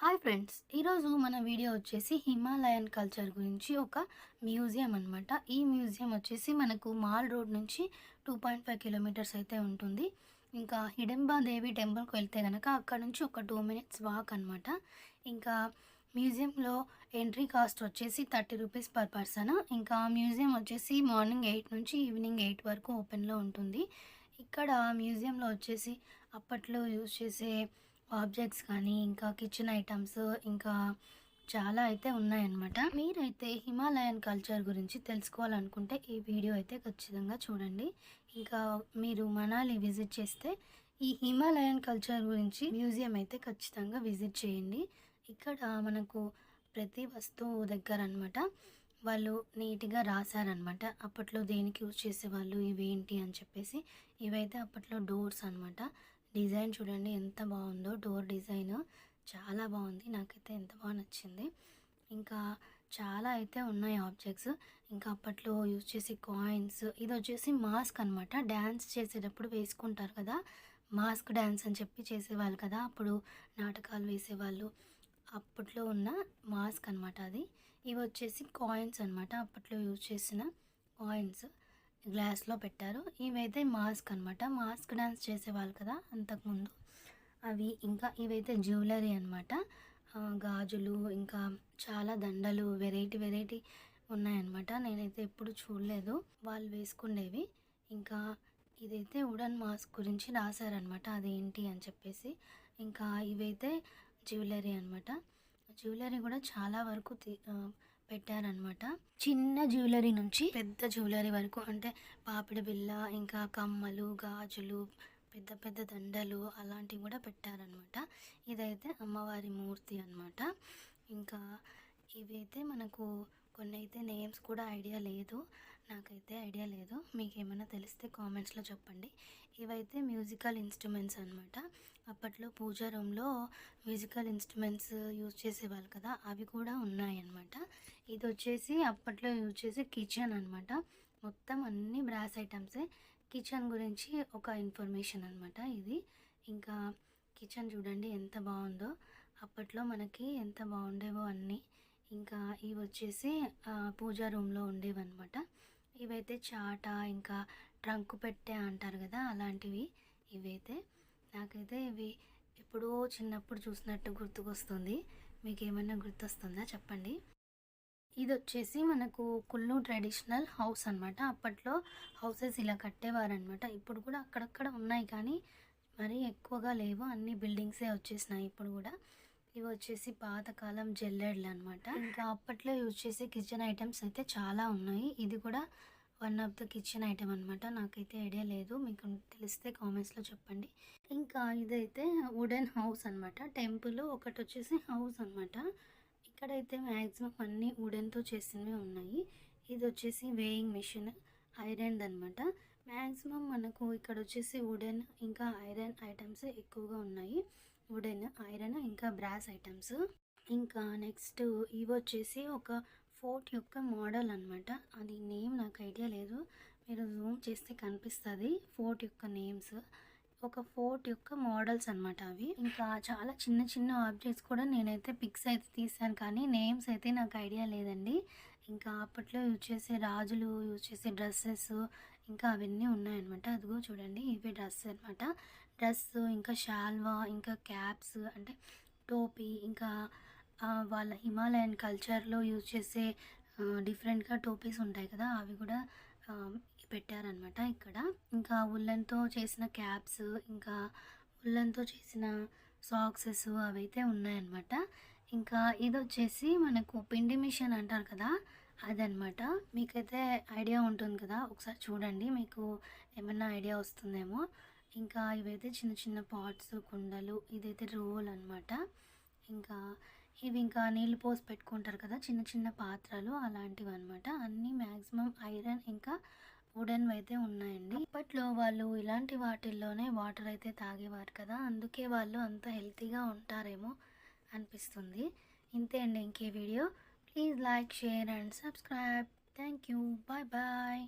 Hi friends, ఈరోజు మన video వచ్చేసి హిమాలయన్ కల్చర్ గురించి ఒక మ్యూజియం అనమాట. ఈ మ్యూజియం వచ్చేసి మనకు మాల్ రోడ్ నుంచి 2.5 కిలోమీటర్స్ అయితే ఉంటుంది. ఇంకా హిడింబా దేవి టెంపుల్కి వెళ్తే కనుక అక్కడ నుంచి ఒక 2 మినిట్స్ వాక్ అనమాట. ఇంకా మ్యూజియంలో ఎంట్రీ కాస్ట్ వచ్చేసి 30 రూపీస్ పర్ పర్సన్. ఇంకా మ్యూజియం వచ్చేసి మార్నింగ్ 8 నుంచి ఈవినింగ్ 8 వరకు ఓపెన్లో ఉంటుంది. ఇక్కడ మ్యూజియంలో వచ్చేసి అప్పట్లో యూజ్ చేసే ఆబ్జెక్ట్స్ కానీ, ఇంకా కిచెన్ ఐటమ్స్, ఇంకా చాలా అయితే ఉన్నాయన్నమాట. మీరైతే హిమాలయన్ కల్చర్ గురించి తెలుసుకోవాలనుకుంటే ఈ వీడియో అయితే ఖచ్చితంగా చూడండి. ఇంకా మీరు మనాలి విజిట్ చేస్తే ఈ హిమాలయన్ కల్చర్ గురించి మ్యూజియం అయితే ఖచ్చితంగా విజిట్ చేయండి. ఇక్కడ మనకు ప్రతి వస్తువు దగ్గర అనమాట వాళ్ళు నీట్గా రాశారనమాట. అప్పట్లో దేనికి యూజ్ చేసేవాళ్ళు, ఇవేంటి అని చెప్పేసి. ఇవైతే అప్పట్లో డోర్స్ అనమాట. డిజైన్ చూడండి ఎంత బాగుందో, డోర్ డిజైన్ చాలా బాగుంది, నాకైతే ఎంత బాగా నచ్చింది. ఇంకా చాలా అయితే ఉన్నాయి ఆబ్జెక్ట్స్. ఇంకా అప్పట్లో యూజ్ చేసే కాయిన్స్, ఇది వచ్చేసి మాస్క్ అనమాట. డ్యాన్స్ చేసేటప్పుడు వేసుకుంటారు కదా, మాస్క్ డ్యాన్స్ అని చెప్పి చేసేవాళ్ళు కదా, అప్పుడు నాటకాలు వేసేవాళ్ళు. అప్పట్లో ఉన్న మాస్క్ అనమాట అది. ఇవి వచ్చేసి కాయిన్స్ అనమాట, అప్పట్లో యూజ్ చేసిన కాయిన్స్ గ్లాస్లో పెట్టారు. ఇవైతే మాస్క్ అనమాట, మాస్క్ డ్యాన్స్ చేసేవాళ్ళు కదా అంతకుముందు అవి. ఇంకా ఇవైతే జ్యువెలరీ అనమాట, గాజులు, ఇంకా చాలా దండలు, వెరైటీ వెరైటీ ఉన్నాయన్నమాట. నేనైతే ఎప్పుడు చూడలేదు వాళ్ళు వేసుకునేవి. ఇంకా ఇదైతే వుడన్ మాస్క్ గురించి రాశారనమాట, అదేంటి అని చెప్పేసి. ఇంకా ఇవైతే జ్యువెలరీ అనమాట. జ్యువెలరీ కూడా చాలా వరకు పెట్టారనమాట. చిన్న జ్యువెలరీ నుంచి పెద్ద జ్యువెలరీ వరకు, అంటే పాపిడి బిళ్ళ, ఇంకా కమ్మలు, గాజులు, పెద్ద పెద్ద దండలు అలాంటివి కూడా పెట్టారనమాట. ఇదైతే అమ్మవారి మూర్తి అనమాట. ఇంకా ఇవైతే మనకు కొన్ని అయితే నేమ్స్ కూడా ఐడియా లేదు, నాకైతే ఐడియా లేదు. మీకు ఏమైనా తెలిస్తే కామెంట్స్లో చెప్పండి. ఇవైతే మ్యూజికల్ ఇన్స్ట్రుమెంట్స్ అనమాట. అప్పట్లో పూజా రూమ్లో మ్యూజికల్ ఇన్స్ట్రుమెంట్స్ యూజ్ చేసేవాళ్ళు కదా, అవి కూడా ఉన్నాయన్నమాట. ఇది వచ్చేసి అప్పట్లో యూజ్ చేసే కిచెన్ అనమాట. మొత్తం అన్ని బ్రాస్ ఐటమ్సే. కిచెన్ గురించి ఒక ఇన్ఫర్మేషన్ అనమాట ఇది. ఇంకా కిచెన్ చూడండి ఎంత బాగుందో, అప్పట్లో మనకి ఎంత బాగుండేవో అన్నీ. ఇంకా ఇవి వచ్చేసి పూజా రూమ్లో ఉండేవన్నమాట. ఇవైతే చాట, ఇంకా ట్రంక్ పెట్టే అంటారు కదా, అలాంటివి ఇవైతే. నాకైతే ఇవి ఎప్పుడో చిన్నప్పుడు చూసినట్టు గుర్తుకొస్తుంది. మీకు ఏమైనా గుర్తొస్తుందా చెప్పండి. ఇది వచ్చేసి మనకు కుల్లు ట్రెడిషనల్ హౌస్ అనమాట. అప్పట్లో హౌసెస్ ఇలా కట్టేవారనమాట. ఇప్పుడు కూడా అక్కడక్కడ ఉన్నాయి కానీ మరీ ఎక్కువగా లేవు, అన్ని బిల్డింగ్సే వచ్చేసినాయి ఇప్పుడు కూడా. ఇవి వచ్చేసి పాతకాలం జల్లెడలు అనమాట. ఇంకా అప్పట్లో యూజ్ చేసే కిచెన్ ఐటమ్స్ అయితే చాలా ఉన్నాయి. ఇది కూడా one of the kitchen item అనమాట. నాకైతే ఐడియా లేదు, మీకు తెలిస్తే కామెంట్స్లో చెప్పండి. ఇంకా ఇదైతే వుడెన్ హౌస్ అనమాట. టెంపుల్ ఒకటి వచ్చేసి హౌస్ అనమాట. ఇక్కడైతే మ్యాక్సిమం అన్నీ వుడెన్తో చేసినవి ఉన్నాయి. ఇది వచ్చేసి వేయింగ్ మిషన్, ఐరన్ అనమాట. మ్యాక్సిమం మనకు ఇక్కడ వచ్చేసి వుడెన్ ఇంకా ఐరన్ ఐటమ్స్ ఎక్కువగా ఉన్నాయి. వుడెన్, ఐరన్, ఇంకా బ్రాస్ ఐటమ్స్. ఇంకా నెక్స్ట్ ఇవి వచ్చేసి ఒక ఫోర్ట్ యొక్క మోడల్ అనమాట. అది నేమ్ నాకు ఐడియా లేదు, మీరు జూమ్ చేస్తే కనిపిస్తుంది ఫోర్ట్ యొక్క నేమ్స్. ఒక ఫోర్ట్ యొక్క మోడల్స్ అనమాట అవి. ఇంకా చాలా చిన్న చిన్న ఆబ్జెక్ట్స్ కూడా నేనైతే పిక్స్ అయితే తీసాను, కానీ నేమ్స్ అయితే నాకు ఐడియా లేదండి. ఇంకా అప్పట్లో యూజ్ చేసే రాజులు యూజ్ చేసే డ్రెస్సెస్ ఇంకా అవన్నీ ఉన్నాయన్నమాట. అదిగో చూడండి, ఇవి డ్రెస్ అనమాట. డ్రెస్, ఇంకా షాల్వా, ఇంకా క్యాప్స్, అంటే టోపీ, ఇంకా వాళ్ళ హిమాలయన్ కల్చర్లో యూజ్ చేసే డిఫరెంట్గా టోపీస్ ఉంటాయి కదా, అవి కూడా పెట్టారనమాట ఇక్కడ. ఇంకా ఉల్లన్తో చేసిన క్యాప్స్, ఇంకా ఉల్లన్తో చేసిన సాక్సెస్ అవైతే ఉన్నాయన్నమాట. ఇంకా ఇది వచ్చేసి మనకు పిండి మిషన్ అంటారు కదా, అదనమాట. మీకైతే ఐడియా ఉంటుంది కదా, ఒకసారి చూడండి, మీకు ఏమన్నా ఐడియా వస్తుందేమో. ఇంకా ఇవైతే చిన్న చిన్న పాట్స్, కుండలు, ఇదైతే రోల్ అనమాట. ఇంకా ఇవి ఇంకా నీళ్ళు పోసి పెట్టుకుంటారు కదా చిన్న చిన్న పాత్రలు, అలాంటివి అనమాట. అన్నీ మ్యాక్సిమం ఐరన్ ఇంకా వుడెన్ అయితే ఉన్నాయండి. అప్పట్లో వాళ్ళు ఇలాంటి వాటిల్లోనే వాటర్ అయితే తాగేవారు కదా, అందుకే వాళ్ళు అంత హెల్తీగా ఉంటారేమో అనిపిస్తుంది. ఇంతే అండి ఇంకే video. Please like, share and subscribe. Thank you. Bye bye.